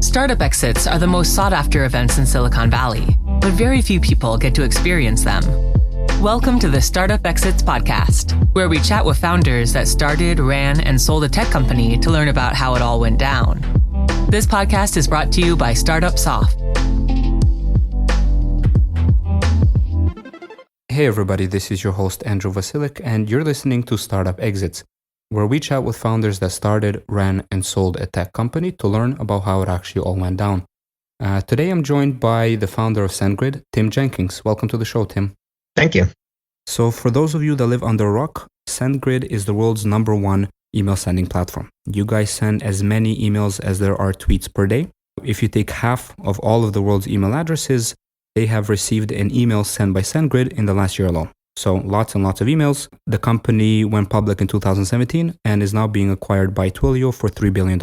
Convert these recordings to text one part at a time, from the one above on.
Startup exits are the most sought-after events in Silicon Valley, but very few people get to experience them. Welcome to the Startup Exits podcast, where we chat with founders that started, ran, and sold a tech company to learn about how it all went down. This podcast is brought to you by Startup Soft. Hey everybody, this is your host Andrew Vasilik, and you're listening to Startup Exits, where we chat with founders that started, ran, and sold a tech company to learn about how it actually all went down. Today I'm joined by the founder of SendGrid, Tim Jenkins. Welcome to the show, Tim. Thank you. So for those of you that live under a rock, SendGrid is the world's #1 email sending platform. You guys send as many emails as there are tweets per day. If you take half of all of the world's email addresses, they have received an email sent by SendGrid in the last year alone. So lots and lots of emails. The company went public in 2017 and is now being acquired by Twilio for $3 billion.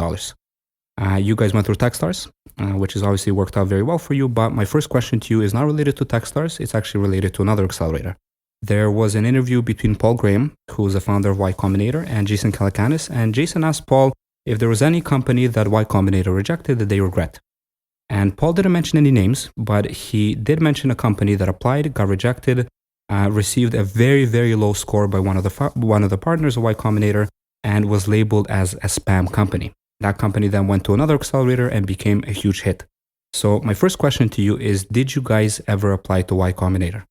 You guys went through Techstars, which has obviously worked out very well for you. But my first question to you is not related to Techstars. It's actually related to another accelerator. There was an interview between Paul Graham, who is the founder of Y Combinator, and Jason Calacanis. And Jason asked Paul if there was any company that Y Combinator rejected that they regret. And Paul didn't mention any names, but he did mention a company that applied, got rejected, received a very, very low score by one of the partners of Y Combinator, and was labeled as a spam company. That company then went to another accelerator and became a huge hit. So my first question to you is, did you guys ever apply to Y Combinator?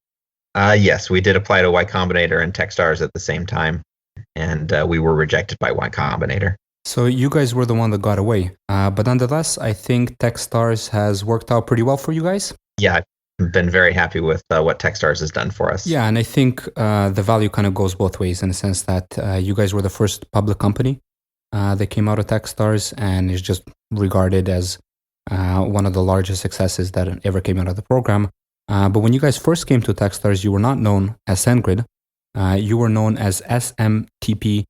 Yes, we did apply to Y Combinator and Techstars at the same time, and we were rejected by Y Combinator. So you guys were the one that got away. But nonetheless, I think Techstars has worked out pretty well for you guys. Yeah, I've been very happy with what Techstars has done for us. Yeah, and I think the value kind of goes both ways in the sense that you guys were the first public company that came out of Techstars and is just regarded as one of the largest successes that ever came out of the program. But when you guys first came to Techstars, you were not known as SendGrid. You were known as smtpapi.com.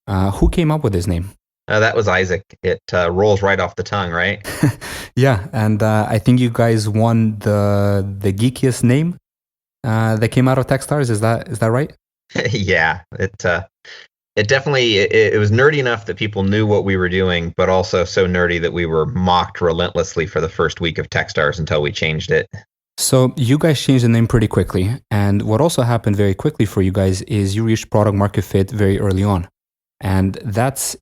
Who came up with his name? That was Isaac. It rolls right off the tongue, right? Yeah, and I think you guys won the geekiest name that came out of Techstars. Is that right? Yeah, it definitely it was nerdy enough that people knew what we were doing, but also so nerdy that we were mocked relentlessly for the first week of Techstars until we changed it. So you guys changed the name pretty quickly, and what also happened very quickly for you guys is you reached product market fit very early on. And that's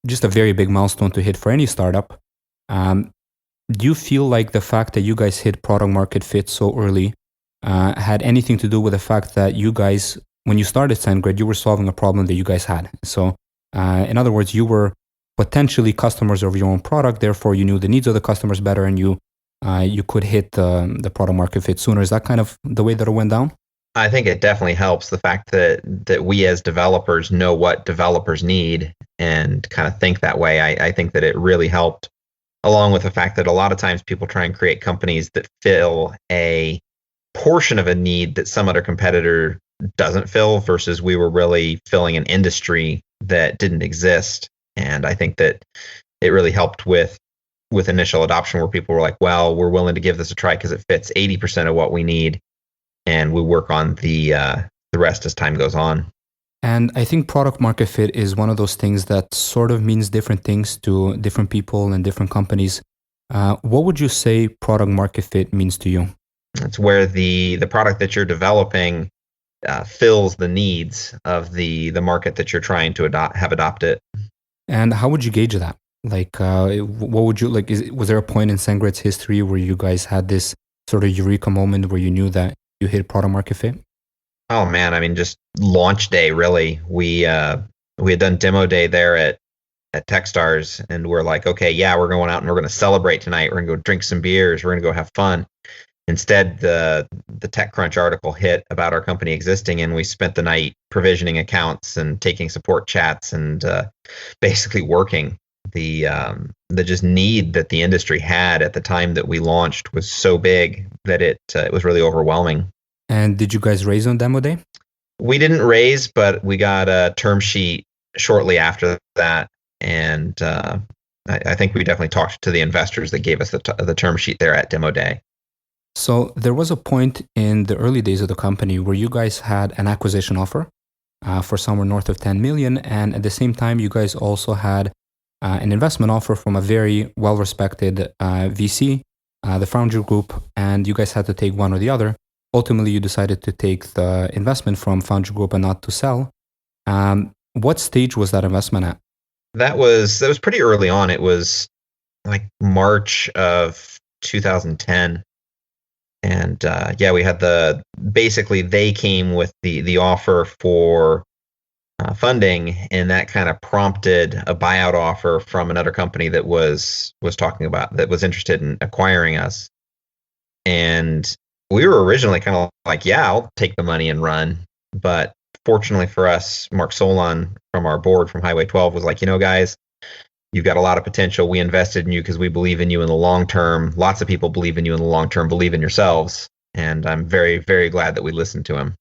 just a very big milestone to hit for any startup. Do you feel like the fact that you guys hit product market fit so early had anything to do with the fact that you guys, when you started SendGrid, you were solving a problem that you guys had? So in other words, you were potentially customers of your own product, therefore you knew the needs of the customers better and you could hit the product market fit sooner. Is that kind of the way that it went down? I think it definitely helps the fact that we as developers know what developers need and kind of think that way. I think that it really helped, along with the fact that a lot of times people try and create companies that fill a portion of a need that some other competitor doesn't fill, versus we were really filling an industry that didn't exist. And I think that it really helped with initial adoption, where people were like, well, we're willing to give this a try because it fits 80% of what we need. And we work on the rest as time goes on. And I think product market fit is one of those things that sort of means different things to different people and different companies. What would you say product market fit means to you? It's where the product that you're developing fills the needs of the market that you're trying to have adopted. And how would you gauge that? Like, what would you like? Was there a point in SendGrid's history where you guys had this sort of eureka moment where you knew that you hit product market fit? Oh man, I mean, just launch day, really. We had done demo day there at Techstars, and we're like, okay, yeah, we're going out and we're going to celebrate tonight. We're going to go drink some beers. We're going to go have fun. Instead, the TechCrunch article hit about our company existing, and we spent the night provisioning accounts and taking support chats and basically working. The just need that the industry had at the time that we launched was so big that it was really overwhelming. And did you guys raise on demo day? We didn't raise, but we got a term sheet shortly after that, and I think we definitely talked to the investors that gave us the term sheet there at demo day. So there was a point in the early days of the company where you guys had an acquisition offer for somewhere north of 10 million. And at the same time, you guys also had an investment offer from a very well-respected VC, the Foundry Group, and you guys had to take one or the other. Ultimately, you decided to take the investment from Foundry Group and not to sell. What stage was that investment at? That was pretty early on. It was like March of 2010. And we had basically they came with the offer for funding, and that kind of prompted a buyout offer from another company that was interested in acquiring us. And we were originally kind of like, yeah, I'll take the money and run. But fortunately for us, Mark Solon from our board from Highway 12 was like, guys, you've got a lot of potential. We invested in you because we believe in you in the long term. Lots of people believe in you in the long term, believe in yourselves. And I'm very, very glad that we listened to him.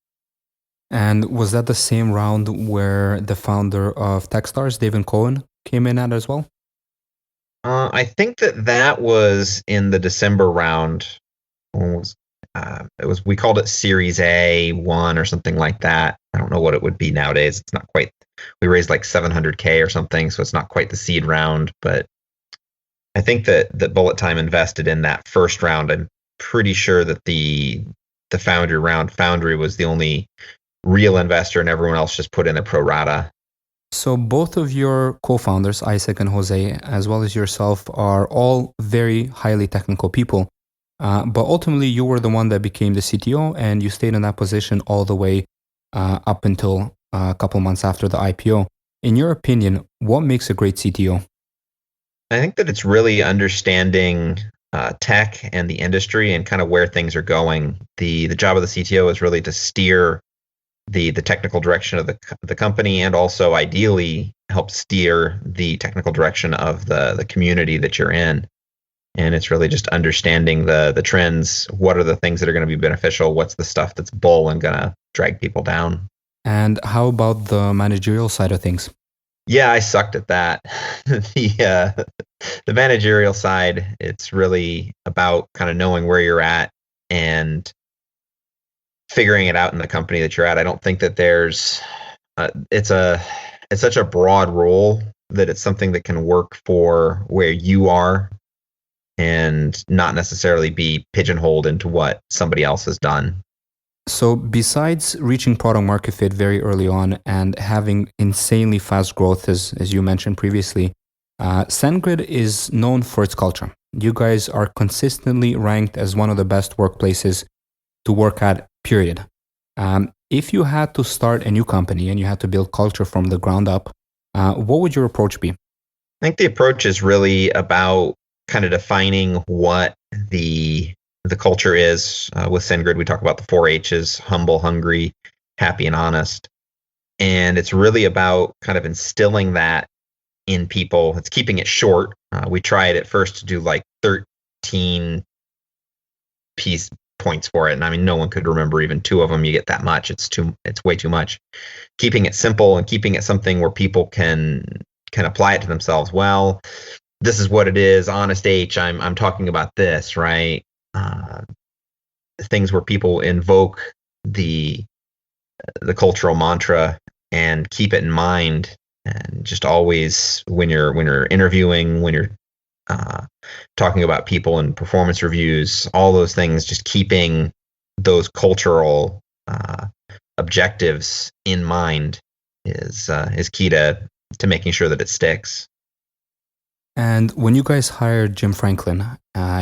And was that the same round where the founder of Techstars, David Cohen, came in at as well? I think that was in the December round. We called it Series A1 or something like that. I don't know what it would be nowadays. It's not quite. We raised like $700K or something, so it's not quite the seed round. But I think that Bullet Time invested in that first round. I'm pretty sure that the Foundry was the only real investor, and everyone else just put in a pro rata. So both of your co-founders, Isaac and Jose, as well as yourself, are all very highly technical people. But ultimately, you were the one that became the CTO, and you stayed in that position all the way up until a couple months after the IPO. In your opinion, what makes a great CTO? I think that it's really understanding tech and the industry and kind of where things are going. The job of the CTO is really to steer the technical direction of the company, and also ideally help steer the technical direction of the community that you're in. And it's really just understanding the trends. What are the things that are going to be beneficial? What's the stuff that's bull and going to drag people down? And how about the managerial side of things? Yeah, I sucked at that. The managerial side, it's really about kind of knowing where you're at and figuring it out in the company that you're at. I don't think that there's it's such a broad role that it's something that can work for where you are and not necessarily be pigeonholed into what somebody else has done. So besides reaching product market fit very early on and having insanely fast growth, as you mentioned previously, SendGrid is known for its culture. You guys are consistently ranked as one of the best workplaces to work at, period. If you had to start a new company and you had to build culture from the ground up, what would your approach be? I think the approach is really about kind of defining what the culture is. With SendGrid, we talk about the 4 H's: humble, hungry, happy, and honest. And it's really about kind of instilling that in people. It's keeping it short. We tried at first to do like 13 piece points for it. And I mean, no one could remember even 2 of them. You get that much. It's way too much. Keeping it simple and keeping it something where people can apply it to themselves. Well, this is what it is. Honest H, I'm talking about this, right? Things where people invoke the cultural mantra and keep it in mind, and just always when you're interviewing, when you're talking about people and performance reviews, all those things, just keeping those cultural objectives in mind is key to making sure that it sticks. And when you guys hired Jim Franklin,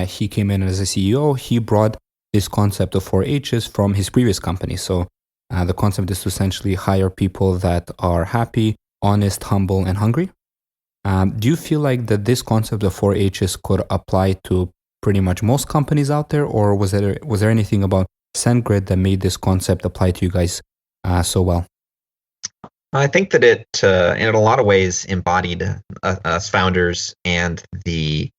he came in as a CEO. He brought this concept of 4 H's from his previous company. So the concept is to essentially hire people that are happy, honest, humble, and hungry. Do you feel like that this concept of 4 H's could apply to pretty much most companies out there, or was there anything about SendGrid that made this concept apply to you guys so well? I think that it, in a lot of ways, embodied us founders and the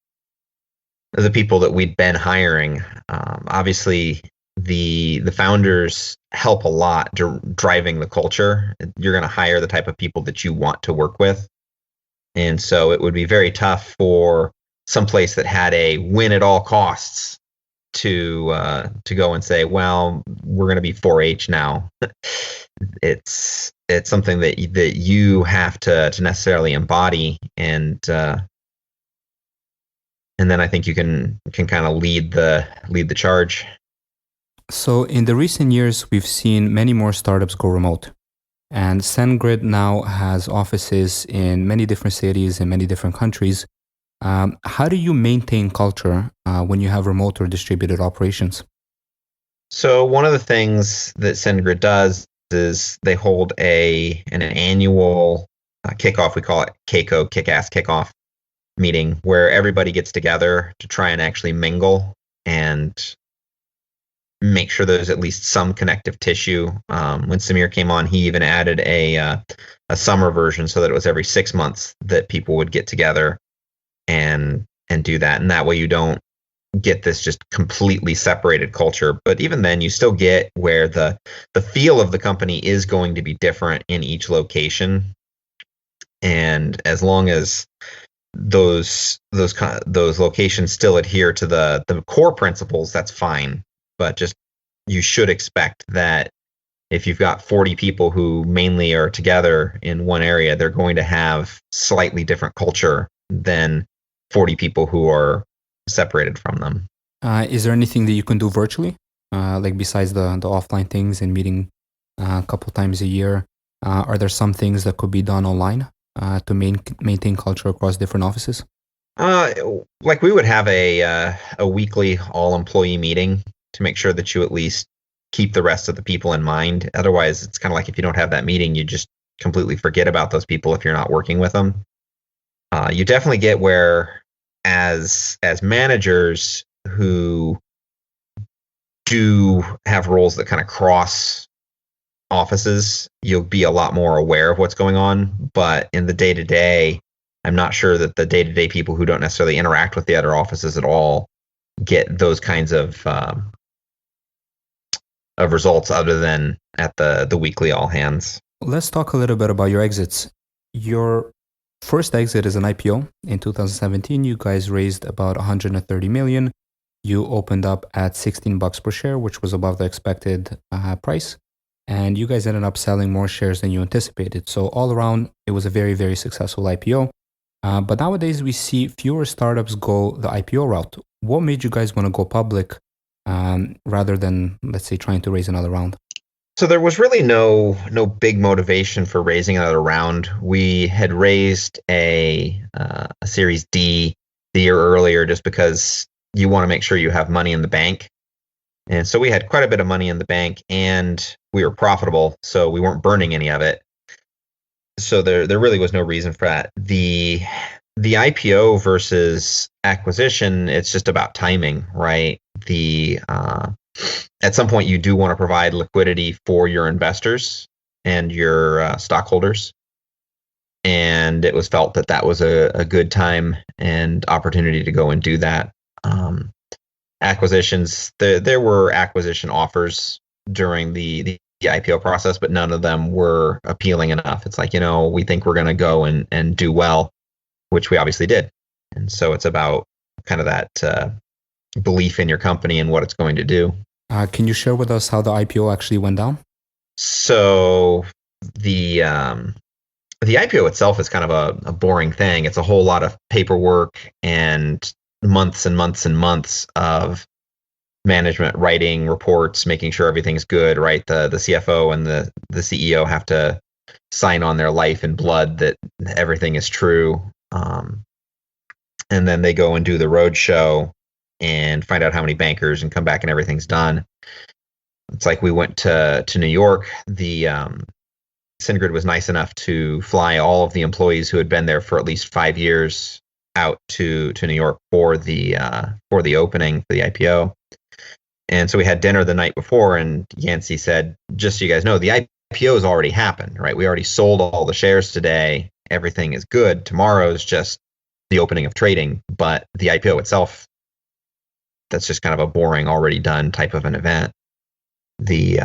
people that we'd been hiring. Obviously, the founders help a lot driving the culture. You're going to hire the type of people that you want to work with, and so it would be very tough for some place that had a win at all costs to go and say, well, we're going to be 4 H now. it's something that you have to necessarily embody, and then I think you can kind of lead the charge. So in the recent years, we've seen many more startups go remote. And SendGrid now has offices in many different cities in many different countries. How do you maintain culture when you have remote or distributed operations? So one of the things that SendGrid does is they hold an annual kickoff. We call it KACO, Kick-Ass Kickoff meeting, where everybody gets together to try and actually mingle and make sure there's at least some connective tissue. When Samir came on, he even added a summer version so that it was every 6 months that people would get together and do that. And that way you don't get this just completely separated culture. But even then, you still get where the feel of the company is going to be different in each location. And as long as those locations still adhere to the core principles, that's fine. But just you should expect that if you've got 40 people who mainly are together in one area, they're going to have slightly different culture than 40 people who are separated from them. Is there anything that you can do virtually, like besides the offline things and meeting a couple times a year? Are there some things that could be done online to maintain culture across different offices? Like we would have a weekly all-employee meeting to make sure that you at least keep the rest of the people in mind. Otherwise, it's kind of like if you don't have that meeting, you just completely forget about those people if you're not working with them. You definitely get where as managers who do have roles that kind of cross offices, you'll be a lot more aware of what's going on. But in the day-to-day, I'm not sure that the day-to-day people who don't necessarily interact with the other offices at all get those kinds of results other than at the weekly all hands. Let's talk a little bit about your exits. Your first exit is an IPO. In 2017, you guys raised about $130 million. You opened up at $16 per share, which was above the expected price. And you guys ended up selling more shares than you anticipated. So all around, it was a very, very successful IPO. But nowadays, we see fewer startups go the IPO route. What made you guys want to go public rather than, let's say, trying to raise another round? So there was really no big motivation for raising another round. We had raised a Series D the year earlier just because you want to make sure you have money in the bank. And so we had quite a bit of money in the bank and we were profitable, so we weren't burning any of it. So there really was no reason for that. The IPO versus acquisition, it's just about timing, right? At some point, you do want to provide liquidity for your investors and your stockholders. And it was felt that was a good time and opportunity to go and do that. Acquisitions, there were acquisition offers during the IPO process, but none of them were appealing enough. It's like, we think we're going to go and do well, which we obviously did. And so it's about kind of that belief in your company and what it's going to do. Can you share with us how the IPO actually went down? So the IPO itself is kind of a boring thing. It's a whole lot of paperwork and months and months and months of management writing reports, making sure everything's good, right? The CFO and the CEO have to sign on their life and blood that everything is true. And then they go and do the roadshow and find out how many bankers and come back and everything's done. It's like we went to New York. The SendGrid was nice enough to fly all of the employees who had been there for at least 5 years out to New York for the opening, for the IPO. And so we had dinner the night before, and Yancey said, just so you guys know, the IPO has already happened, right? We already sold all the shares today. Everything is good. Tomorrow is just the opening of trading, but the IPO itself, that's just kind of a boring, already done type of an event. The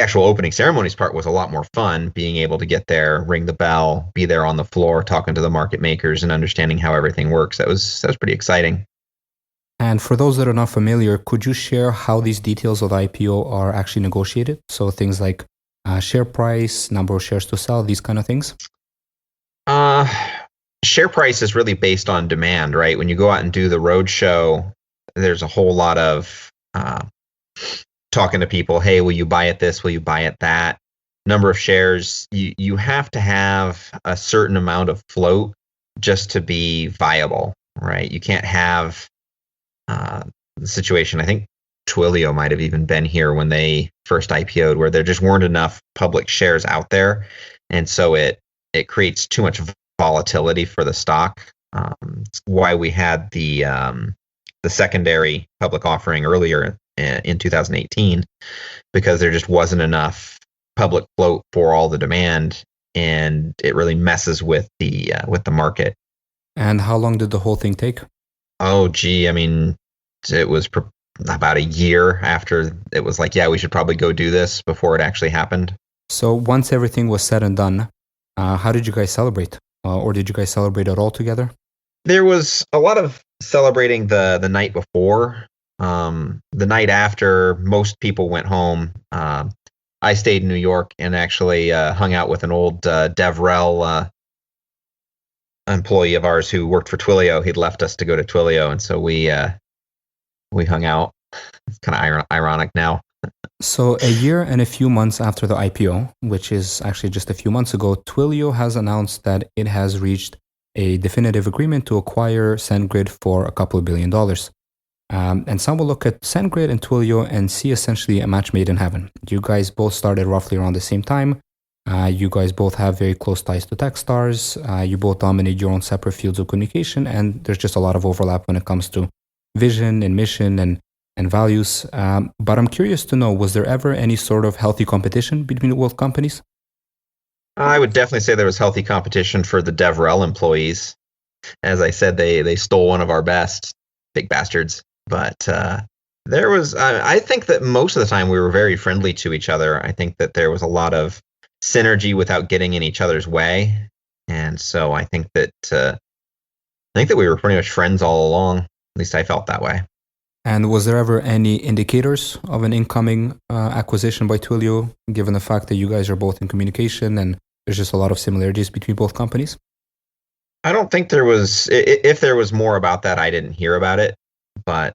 actual opening ceremonies part was a lot more fun, being able to get there, ring the bell, be there on the floor, talking to the market makers and understanding how everything works. That was pretty exciting. And for those that are not familiar, could you share how these details of the IPO are actually negotiated? So things like Share price, number of shares to sell, these kind of things? Uh, Share price is really based on demand, right? When you go out and do the road show, there's a whole lot of talking to people. Hey, will you buy it this? Will you buy it that? Number of shares. You have to have a certain amount of float just to be viable, right? You can't have the situation. I think Twilio might have even been here when they first IPO'd, where there just weren't enough public shares out there, and so it creates too much volatility for the stock. It's why we had the secondary public offering earlier in 2018, because there just wasn't enough public float for all the demand, and it really messes with the market. And how long did the whole thing take? Oh, gee, I mean, it was about a year after it was like, yeah, we should probably go do this before it actually happened. So once everything was said and done, how did you guys celebrate? Or did you guys celebrate it all together? There was a lot of celebrating the night before. The night after, most people went home. I stayed in New York and actually hung out with an old DevRel employee of ours who worked for Twilio. He'd left us to go to Twilio, and so we hung out. It's kind of ironic now. So a year and a few months after the IPO, which is actually just a few months ago, Twilio has announced that it has reached a definitive agreement to acquire SendGrid for a couple of $2 billion. And some will look at SendGrid and Twilio and see essentially a match made in heaven. You guys both started roughly around the same time. You guys both have very close ties to Techstars. You both dominate your own separate fields of communication, and there's just a lot of overlap when it comes to vision and mission and values. But I'm curious to know, was there ever any sort of healthy competition between both companies? I would definitely say there was healthy competition for the DevRel employees. As I said, they stole one of our best, big bastards. But there was, I think that most of the time we were very friendly to each other. I think that there was a lot of synergy without getting in each other's way. And so I think that we were pretty much friends all along. At least I felt that way. And was there ever any indicators of an incoming acquisition by Twilio, given the fact that you guys are both in communication and there's just a lot of similarities between both companies? I don't think there was. If there was more about that, I didn't hear about it. But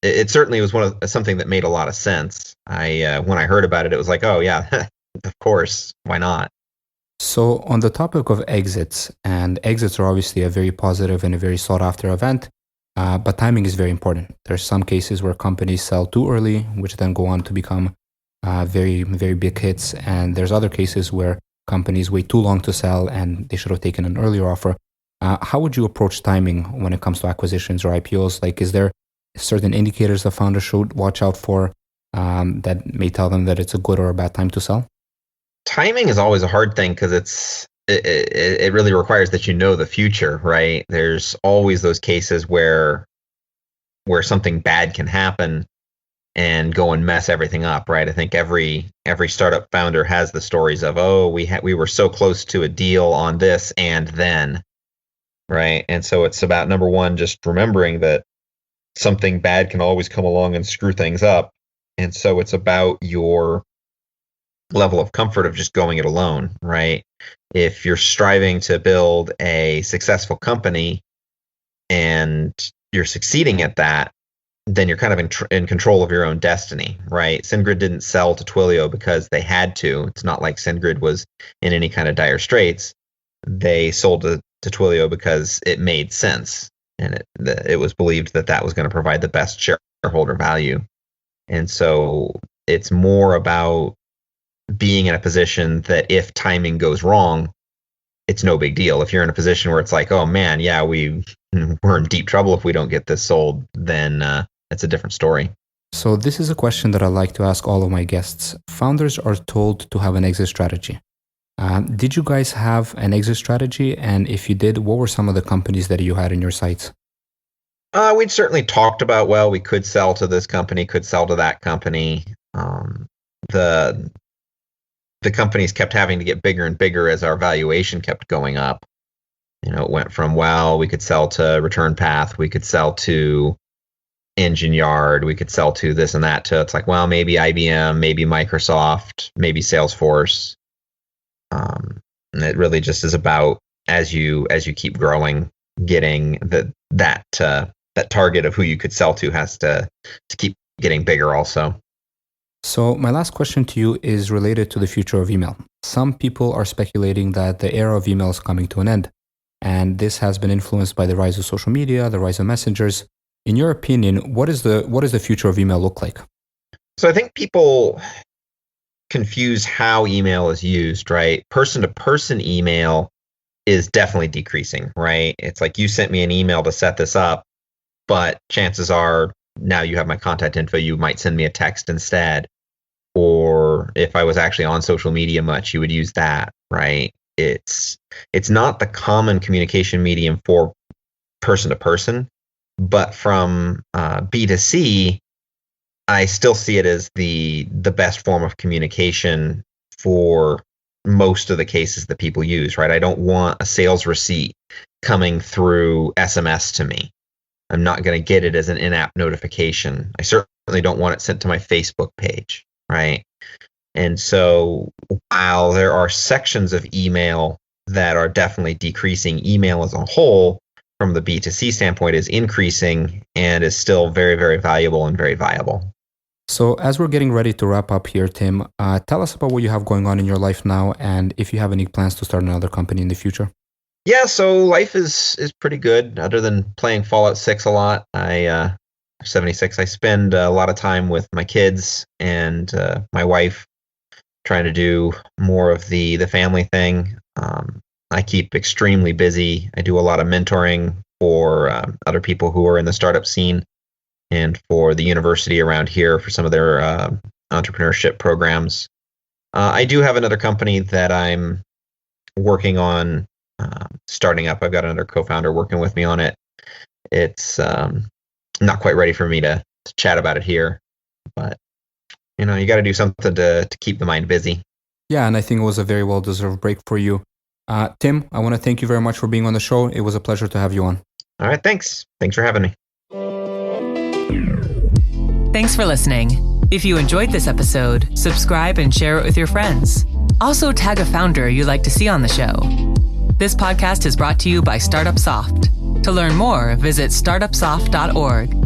it certainly was something that made a lot of sense. When I heard about it, it was like, oh yeah, of course, why not? So on the topic of exits, and exits are obviously a very positive and a very sought after event. But timing is very important. There's some cases where companies sell too early, which then go on to become very, very big hits. And there's other cases where companies wait too long to sell and they should have taken an earlier offer. How would you approach timing when it comes to acquisitions or IPOs? Like, is there certain indicators the founders should watch out for that may tell them that it's a good or a bad time to sell? Timing is always a hard thing because it really requires that you know the future, right? There's always those cases where something bad can happen and go and mess everything up, right? I think every startup founder has the stories of, oh, we were so close to a deal on this and then, right? And so it's about, number one, just remembering that something bad can always come along and screw things up. And so it's about your level of comfort of just going it alone, right? If you're striving to build a successful company and you're succeeding at that, then you're kind of in control of your own destiny, right? SendGrid didn't sell to Twilio because they had to. It's not like SendGrid was in any kind of dire straits. They sold to Twilio because it made sense, and it was believed that was going to provide the best shareholder value. And so it's more about being in a position that if timing goes wrong, it's no big deal. If you're in a position where it's like, oh man, yeah, we're in deep trouble if we don't get this sold, then it's a different story. So this is a question that I like to ask all of my guests. Founders are told to have an exit strategy. Did you guys have an exit strategy? And if you did, what were some of the companies that you had in your sights? We'd certainly talked about, well, we could sell to this company, could sell to that company. The companies kept having to get bigger and bigger as our valuation kept going up. It went from, well, we could sell to Return Path, we could sell to Engine Yard. We could sell to this and that. To it's like, well, maybe IBM, maybe Microsoft, maybe Salesforce. And it really just is about as you keep growing, getting that target of who you could sell to has to keep getting bigger also. So my last question to you is related to the future of email. Some people are speculating that the era of email is coming to an end, and this has been influenced by the rise of social media, the rise of messengers. In your opinion, what is the future of email look like? So I think people confuse how email is used, right? Person-to-person email is definitely decreasing, right? It's like you sent me an email to set this up, but chances are now you have my contact info, you might send me a text instead. Or if I was actually on social media much, you would use that, right? It's not the common communication medium for person to person, but from B2C, I still see it as the best form of communication for most of the cases that people use, right? I don't want a sales receipt coming through SMS to me. I'm not going to get it as an in-app notification. I certainly don't want it sent to my Facebook page, right? And so while there are sections of email that are definitely decreasing, email as a whole from the B2C standpoint is increasing and is still very, very valuable and very viable. So as we're getting ready to wrap up here, Tim, tell us about what you have going on in your life now and if you have any plans to start another company in the future. Yeah, so life is pretty good. Other than playing Fallout 6 a lot, 76. I spend a lot of time with my kids and my wife, trying to do more of the family thing. I keep extremely busy. I do a lot of mentoring for other people who are in the startup scene and for the university around here for some of their entrepreneurship programs. I do have another company that I'm working on starting up. I've got another co-founder working with me on it. It's not quite ready for me to chat about it here, but you got to do something to keep the mind busy. Yeah, and I think it was a very well-deserved break for you. Tim, I want to thank you very much for being on the show. It was a pleasure to have you on. All right, thanks. Thanks for having me. Thanks for listening. If you enjoyed this episode, subscribe and share it with your friends. Also tag a founder you'd like to see on the show. This podcast is brought to you by Startup Soft. To learn more, visit startupsoft.org